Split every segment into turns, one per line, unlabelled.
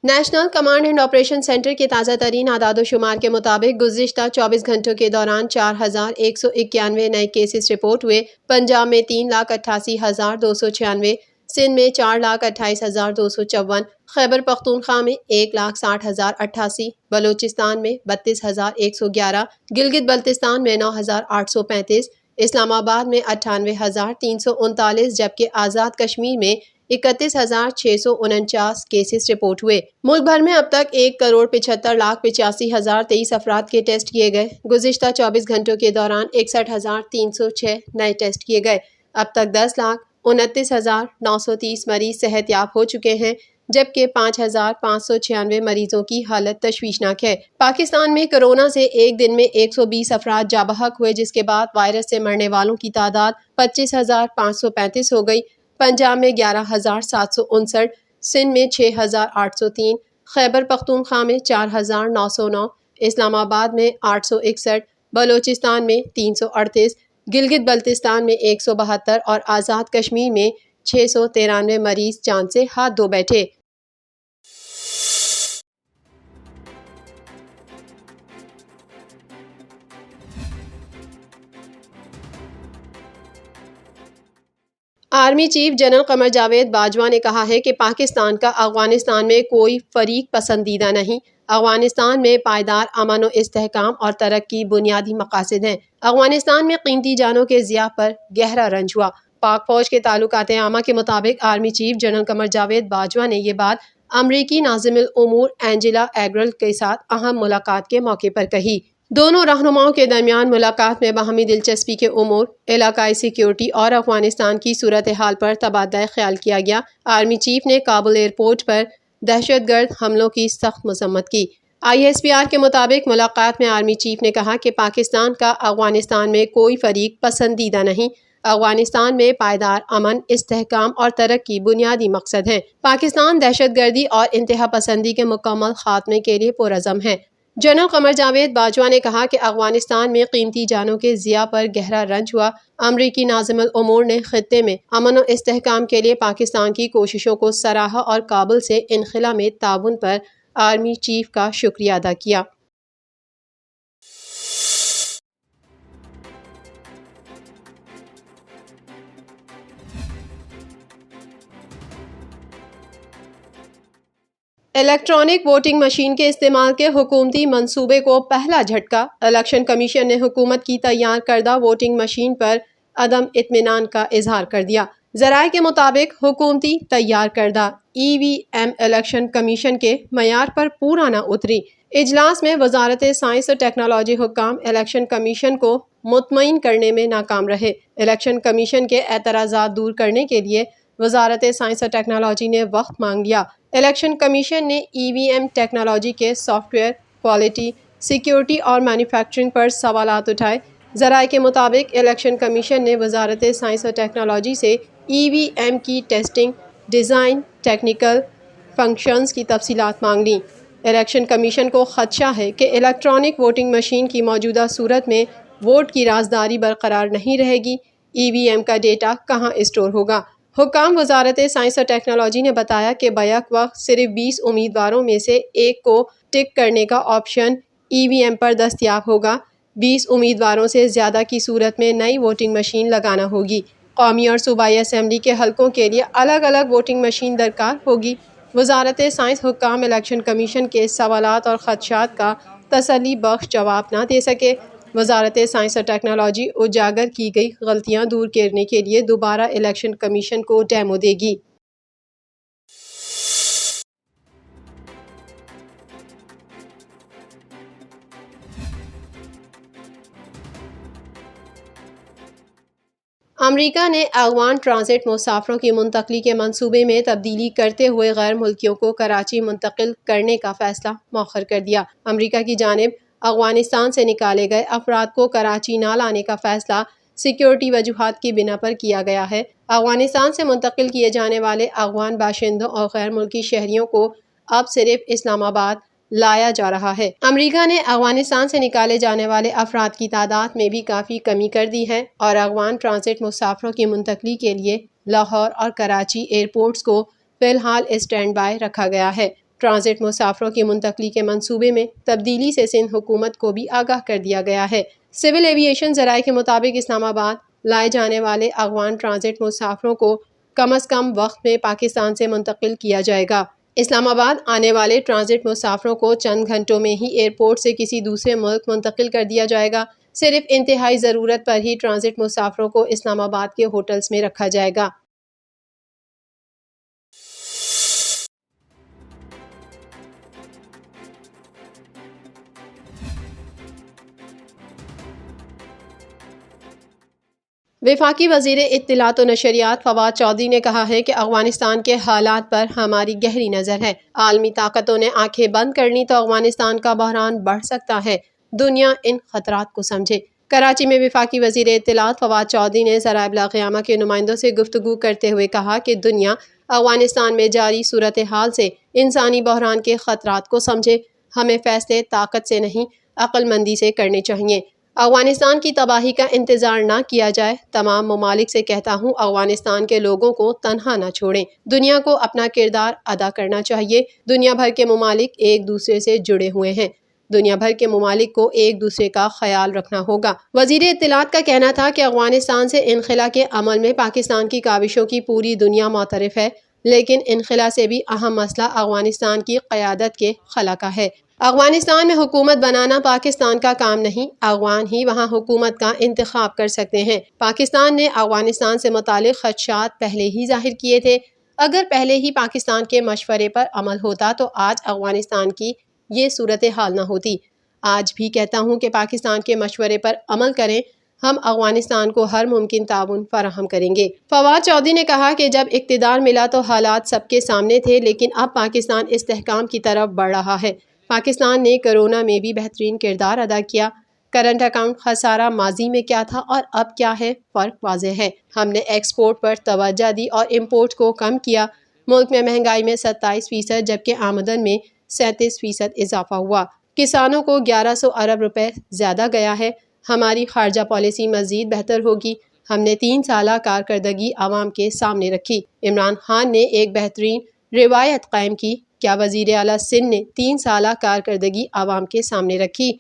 National command and operation centre کے تازہ ترین اعداد و شمار کے مطابق گزشتہ 24 گھنٹوں کے دوران 4191 نئے کیسز رپورٹ ہوئے۔ پنجاب میں 3,88,296، سندھ میں 4,28,254، خیبر پختونخوا میں 1,60,088، بلوچستان میں 32,111، گلگت بلتستان میں 9,835، اسلام آباد میں 98,339، جبکہ آزاد کشمیر میں 31,649 کیسز رپورٹ ہوئے۔ ملک بھر میں اب تک 1,75,85,023 افراد کے ٹیسٹ کیے گئے۔ گزشتہ 24 گھنٹوں کے دوران 61,306 نئے ٹیسٹ کیے گئے۔ اب تک 10,29,930 مریض صحت یاب ہو چکے ہیں، جبکہ 5,596 مریضوں کی حالت تشویشناک ہے۔ پاکستان میں کورونا سے ایک دن میں 120 افراد جاں بحق ہوئے، جس کے بعد وائرس سے مرنے والوں کی تعداد 25,535 ہو گئی۔ پنجاب میں 11,759، سندھ میں 6,803، خیبر پختونخوا میں 4,909، اسلام آباد میں 861، بلوچستان میں 338، گلگت بلتستان میں 172 اور آزاد کشمیر میں 693 مریض جان سے ہاتھ دھو بیٹھے۔ Army chief general Qamar Javed Bajwa نے کہا ہے کہ پاکستان کا افغانستان میں کوئی فریق پسندیدہ نہیں۔ افغانستان میں پائیدار امن و استحکام اور ترقی بنیادی مقاصد ہیں۔ افغانستان میں قیمتی جانوں کے ضیاع پر گہرا رنج ہوا۔ پاک فوج کے تعلقات عامہ کے مطابق army chief general Qamar Javed Bajwa نے یہ بات امریکی ناظم الامور اینجلا ایگرل کے ساتھ اہم ملاقات کے موقع پر کہی۔ دونوں رہنماؤں کے درمیان ملاقات میں باہمی دلچسپی کے امور، علاقائی سیکیورٹی اور افغانستان کی صورتحال پر تبادلہ خیال کیا گیا۔ آرمی چیف نے کابل ایئرپورٹ پر دہشت گرد حملوں کی سخت مذمت کی۔ ISPR کے مطابق ملاقات میں آرمی چیف نے کہا کہ پاکستان کا افغانستان میں کوئی فریق پسندیدہ نہیں۔ افغانستان میں پائیدار امن، استحکام اور ترقی بنیادی مقصد ہیں۔ پاکستان دہشت گردی اور انتہا پسندی کے مکمل خاتمے کے لیے پرعزم ہے۔ جنرل قمر جاوید باجوہ نے کہا کہ افغانستان میں قیمتی جانوں کے ضیاع پر گہرا رنج ہوا۔ امریکی ناظم الامور نے خطے میں امن و استحکام کے لیے پاکستان کی کوششوں کو سراہا اور کابل سے انخلا میں تعاون پر آرمی چیف کا شکریہ ادا کیا۔ الیکٹرانک ووٹنگ مشین کے استعمال کے حکومتی منصوبے کو پہلا جھٹکا۔ الیکشن کمیشن نے حکومت کی تیار کردہ ووٹنگ مشین پر عدم اطمینان کا اظہار کر دیا۔ ذرائع کے مطابق حکومتی تیار کردہ EVM الیکشن کمیشن کے معیار پر پورا نہ اتری۔ اجلاس میں وزارت سائنس اور ٹیکنالوجی حکام الیکشن کمیشن کو مطمئن کرنے میں ناکام رہے۔ الیکشن کمیشن کے اعتراضات دور کرنے کے لیے وزارت سائنس اور ٹیکنالوجی نے وقت مانگ لیا۔ الیکشن کمیشن نے EVM ٹیکنالوجی کے سافٹ ویئر، کوالٹی، سیکیورٹی اور مینوفیکچرنگ پر سوالات اٹھائے۔ ذرائع کے مطابق الیکشن کمیشن نے وزارت سائنس اور ٹیکنالوجی سے EVM کی ٹیسٹنگ، ڈیزائن، ٹیکنیکل فنکشنز کی تفصیلات مانگ لیں۔ الیکشن کمیشن کو خدشہ ہے کہ الیکٹرانک ووٹنگ مشین کی موجودہ صورت میں ووٹ کی رازداری برقرار نہیں رہے گی۔ EVM کا ڈیٹا کہاں اسٹور ہوگا؟ حکام وزارت سائنس اور ٹیکنالوجی نے بتایا کہ بیک وقت صرف 20 امیدواروں میں سے ایک کو ٹک کرنے کا آپشن EVM پر دستیاب ہوگا۔ 20 امیدواروں سے زیادہ کی صورت میں نئی ووٹنگ مشین لگانا ہوگی۔ قومی اور صوبائی اسمبلی کے حلقوں کے لیے الگ الگ ووٹنگ مشین درکار ہوگی۔ وزارت سائنس حکام الیکشن کمیشن کے سوالات اور خدشات کا تسلی بخش جواب نہ دے سکے۔ وزارت سائنس اور ٹیکنالوجی اجاگر کی گئی غلطیاں دور کرنے کے لیے دوبارہ الیکشن کمیشن کو ڈیمو دے گی۔ امریکہ نے افغان ٹرانزٹ مسافروں کی منتقلی کے منصوبے میں تبدیلی کرتے ہوئے غیر ملکیوں کو کراچی منتقل کرنے کا فیصلہ مؤخر کر دیا۔ امریکہ کی جانب افغانستان سے نکالے گئے افراد کو کراچی نہ لانے کا فیصلہ سیکیورٹی وجوہات کی بنا پر کیا گیا ہے۔ افغانستان سے منتقل کیے جانے والے افغان باشندوں اور غیر ملکی شہریوں کو اب صرف اسلام آباد لایا جا رہا ہے۔ امریکہ نے افغانستان سے نکالے جانے والے افراد کی تعداد میں بھی کافی کمی کر دی ہے اور افغان ٹرانزٹ مسافروں کی منتقلی کے لیے لاہور اور کراچی ایئرپورٹس کو فی الحال اسٹینڈ بائی رکھا گیا ہے۔ ٹرانزٹ مسافروں کی منتقلی کے منصوبے میں تبدیلی سے سندھ حکومت کو بھی آگاہ کر دیا گیا ہے۔ سول ایویشن ذرائع کے مطابق اسلام آباد لائے جانے والے افغان ٹرانزٹ مسافروں کو کم از کم وقت میں پاکستان سے منتقل کیا جائے گا۔ اسلام آباد آنے والے ٹرانزٹ مسافروں کو چند گھنٹوں میں ہی ایئرپورٹ سے کسی دوسرے ملک منتقل کر دیا جائے گا۔ صرف انتہائی ضرورت پر ہی ٹرانزٹ مسافروں کو اسلام آباد کے ہوٹلز میں رکھا جائے گا۔ وفاقی وزیر اطلاعات و نشریات فواد چودھری نے کہا ہے کہ افغانستان کے حالات پر ہماری گہری نظر ہے۔ عالمی طاقتوں نے آنکھیں بند کر لیں تو افغانستان کا بحران بڑھ سکتا ہے۔ دنیا ان خطرات کو سمجھے۔ کراچی میں وفاقی وزیر اطلاعات فواد چودھری نے ذرائع ابلاغ کے نمائندوں سے گفتگو کرتے ہوئے کہا کہ دنیا افغانستان میں جاری صورتحال سے انسانی بحران کے خطرات کو سمجھے۔ ہمیں فیصلے طاقت سے نہیں، عقل مندی سے کرنے چاہیے۔ افغانستان کی تباہی کا انتظار نہ کیا جائے۔ تمام ممالک سے کہتا ہوں افغانستان کے لوگوں کو تنہا نہ چھوڑیں۔ دنیا کو اپنا کردار ادا کرنا چاہیے۔ دنیا بھر کے ممالک ایک دوسرے سے جڑے ہوئے ہیں۔ دنیا بھر کے ممالک کو ایک دوسرے کا خیال رکھنا ہوگا۔ وزیر اطلاعات کا کہنا تھا کہ افغانستان سے انخلا کے عمل میں پاکستان کی کاوشوں کی پوری دنیا معترف ہے، لیکن انخلا سے بھی اہم مسئلہ افغانستان کی قیادت کے خلا کا ہے۔ افغانستان میں حکومت بنانا پاکستان کا کام نہیں، افغان ہی وہاں حکومت کا انتخاب کر سکتے ہیں۔ پاکستان نے افغانستان سے متعلق خدشات پہلے ہی ظاہر کیے تھے۔ اگر پہلے ہی پاکستان کے مشورے پر عمل ہوتا تو آج افغانستان کی یہ صورتحال نہ ہوتی۔ آج بھی کہتا ہوں کہ پاکستان کے مشورے پر عمل کریں، ہم افغانستان کو ہر ممکن تعاون فراہم کریں گے۔ فواد چودھری نے کہا کہ جب اقتدار ملا تو حالات سب کے سامنے تھے، لیکن اب پاکستان استحکام کی طرف بڑھ رہا ہے۔ پاکستان نے کرونا میں بھی بہترین کردار ادا کیا۔ کرنٹ اکاؤنٹ خسارہ ماضی میں کیا تھا اور اب کیا ہے، فرق واضح ہے۔ ہم نے ایکسپورٹ پر توجہ دی اور امپورٹ کو کم کیا۔ ملک میں مہنگائی میں 27% جبکہ آمدن میں 37% اضافہ ہوا۔ کسانوں کو 1100 ارب روپے زیادہ گیا ہے۔ ہماری خارجہ پالیسی مزید بہتر ہوگی۔ ہم نے 3 سالہ کارکردگی عوام کے سامنے رکھی۔ عمران خان نے ایک بہترین روایت قائم کی۔ کیا وزیر اعلیٰ سندھ نے 3 سالہ کارکردگی عوام کے سامنے رکھی؟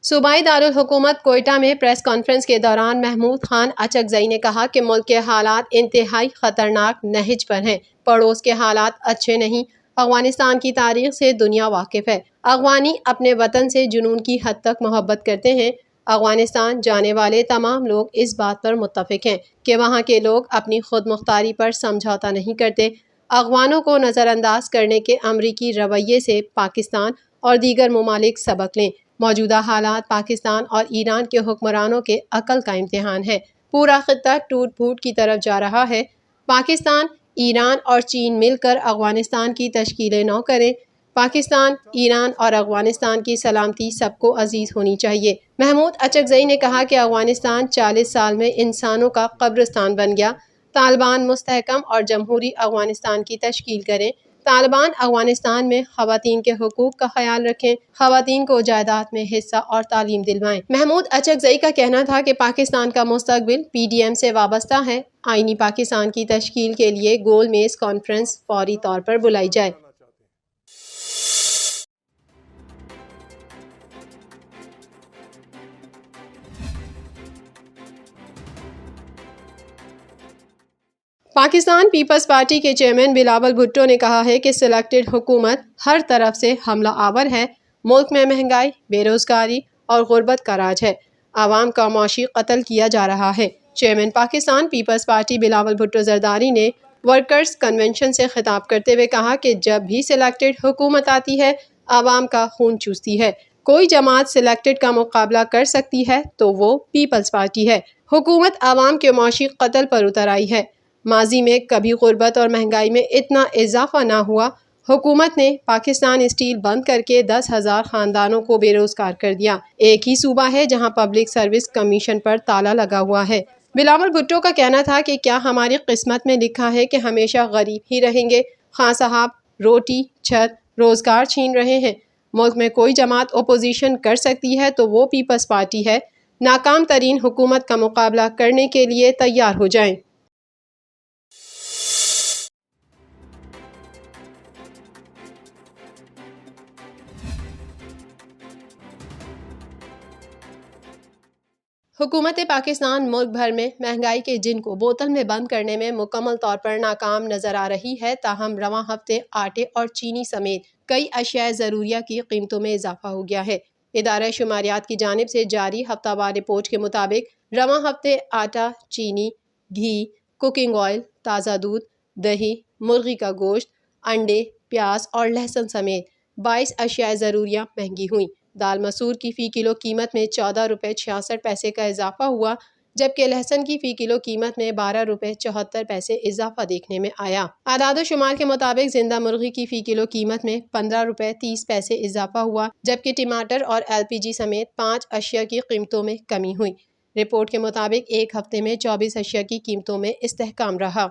صوبائی دارالحکومت کوئٹہ میں پریس کانفرنس کے دوران محمود خان اچکزئی نے کہا کہ ملک کے حالات انتہائی خطرناک نہج پر ہیں۔ پڑوس کے حالات اچھے نہیں۔ افغانستان کی تاریخ سے دنیا واقف ہے۔ افغانی اپنے وطن سے جنون کی حد تک محبت کرتے ہیں۔ افغانستان جانے والے تمام لوگ اس بات پر متفق ہیں کہ وہاں کے لوگ اپنی خود مختاری پر سمجھوتہ نہیں کرتے۔ افغانوں کو نظر انداز کرنے کے امریکی رویے سے پاکستان اور دیگر ممالک سبق لیں۔ موجودہ حالات پاکستان اور ایران کے حکمرانوں کے عقل کا امتحان ہے۔ پورا خطہ ٹوٹ پھوٹ کی طرف جا رہا ہے۔ پاکستان، ایران اور چین مل کر افغانستان کی تشکیل نو کریں۔ پاکستان، ایران اور افغانستان کی سلامتی سب کو عزیز ہونی چاہیے۔ محمود اچکزئی نے کہا کہ افغانستان 40 سال میں انسانوں کا قبرستان بن گیا۔ طالبان مستحکم اور جمہوری افغانستان کی تشکیل کریں۔ طالبان افغانستان میں خواتین کے حقوق کا خیال رکھیں۔ خواتین کو جائیداد میں حصہ اور تعلیم دلوائیں۔ محمود اچکزئی کا کہنا تھا کہ پاکستان کا مستقبل PDM سے وابستہ ہے۔ آئینی پاکستان کی تشکیل کے لیے گول میز کانفرنس فوری طور پر بلائی جائے۔ پاکستان پیپلز پارٹی کے چیئرمین بلاول بھٹو نے کہا ہے کہ سلیکٹڈ حکومت ہر طرف سے حملہ آور ہے۔ ملک میں مہنگائی، بے روزگاری اور غربت کا راج ہے۔ عوام کا معاشی قتل کیا جا رہا ہے۔ Chairman Pakistan Peoples Party Bilawal Bhutto Zardari نے ورکرز کنونشن سے خطاب کرتے ہوئے کہا کہ جب بھی سلیکٹڈ حکومت آتی ہے، عوام کا خون چوستی ہے۔ کوئی جماعت سلیکٹڈ کا مقابلہ کر سکتی ہے تو وہ پیپلز پارٹی ہے۔ حکومت عوام کے معاشی قتل پر اتر آئی ہے۔ ماضی میں کبھی غربت اور مہنگائی میں اتنا اضافہ نہ ہوا۔ حکومت نے پاکستان اسٹیل بند کر کے 10,000 خاندانوں کو بے روزگار کر دیا۔ ایک ہی صوبہ ہے جہاں پبلک سروس کمیشن پر تالا لگا ہوا ہے۔ بلاول بھٹو کا کہنا تھا کہ کیا ہماری قسمت میں لکھا ہے کہ ہمیشہ غریب ہی رہیں گے؟ خان صاحب روٹی، چھت، روزگار چھین رہے ہیں۔ ملک میں کوئی جماعت اپوزیشن کر سکتی ہے تو وہ پیپلز پارٹی ہے۔ ناکام ترین حکومت کا مقابلہ کرنے کے لیے تیار ہو جائیں۔ حکومت پاکستان ملک بھر میں مہنگائی کے جن کو بوتل میں بند کرنے میں مکمل طور پر ناکام نظر آ رہی ہے، تاہم رواں ہفتے آٹے اور چینی سمیت کئی اشیاء ضروریہ کی قیمتوں میں اضافہ ہو گیا ہے۔ ادارہ شماریات کی جانب سے جاری ہفتہ وار رپورٹ کے مطابق رواں ہفتے آٹا، چینی، گھی، کوکنگ آئل، تازہ دودھ، دہی، مرغی کا گوشت، انڈے، پیاز اور لہسن سمیت 22 اشیاء ضروریہ مہنگی ہوئیں۔ دال مسور کی فی کلو قیمت میں 14 روپے 66 پیسے کا اضافہ ہوا، جبکہ لہسن کی فی کلو قیمت میں 12 روپے 74 پیسے اضافہ دیکھنے میں آیا۔ اعداد و شمار کے مطابق زندہ مرغی کی فی کلو قیمت میں 15 روپے 30 پیسے اضافہ ہوا، جبکہ ٹماٹر اور LPG سمیت 5 اشیاء کی قیمتوں میں کمی ہوئی۔ رپورٹ کے مطابق ایک ہفتے میں 24 اشیاء کی قیمتوں میں استحکام رہا۔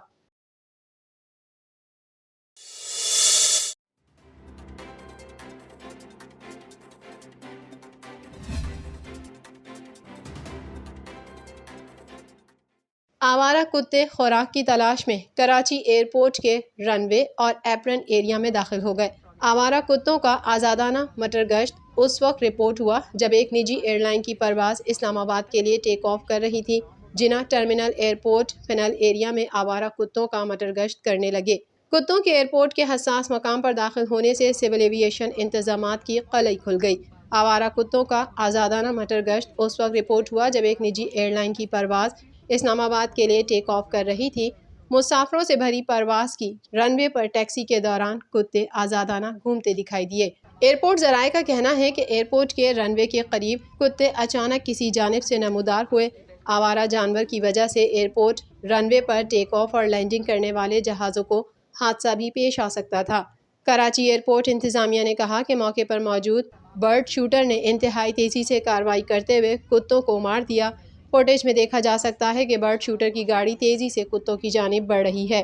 آوارہ کتے خوراک کی تلاش میں کراچی ایئرپورٹ کے رن وے اور ایپرن ایریا میں داخل ہو گئے۔ آوارہ کتوں کا آزادانہ مٹر گشت اس وقت رپورٹ ہوا جب ایک نجی ایئر لائن کی پرواز اسلام آباد کے لیے ٹیک آف کر رہی تھی۔ جناح ٹرمینل ایئرپورٹ فنل ایریا میں آوارہ کتوں کا مٹر گشت کرنے لگے۔ کتوں کے ایئرپورٹ کے حساس مقام پر داخل ہونے سے سول ایویشن انتظامات کی قلعی کھل گئی۔ آوارہ کتوں کا آزادانہ مٹر گشت اس وقت رپورٹ ہوا جب ایک نجی ایئر لائن کی پرواز اسلام آباد کے لیے ٹیک آف کر رہی تھی۔ مسافروں سے بھری پرواز کی رن وے پر ٹیکسی کے دوران کتے آزادانہ گھومتے دکھائی دیے۔ ایئرپورٹ ذرائع کا کہنا ہے کہ ایئرپورٹ کے رن وے کے قریب کتے اچانک کسی جانب سے نمودار ہوئے۔ آوارہ جانور کی وجہ سے airport run way per take of اور لینڈنگ کرنے والے جہازوں کو حادثہ بھی پیش آ سکتا تھا۔ کراچی ایئرپورٹ انتظامیہ نے کہا کہ موقع پر موجود برڈ شوٹر نے انتہائی تیزی سے کارروائی کرتے ہوئے کتوں کو مار دیا۔ فوٹیج میں دیکھا جا سکتا ہے کہ برڈ شوٹر کی گاڑی تیزی سے کتوں کی جانب بڑھ رہی ہے۔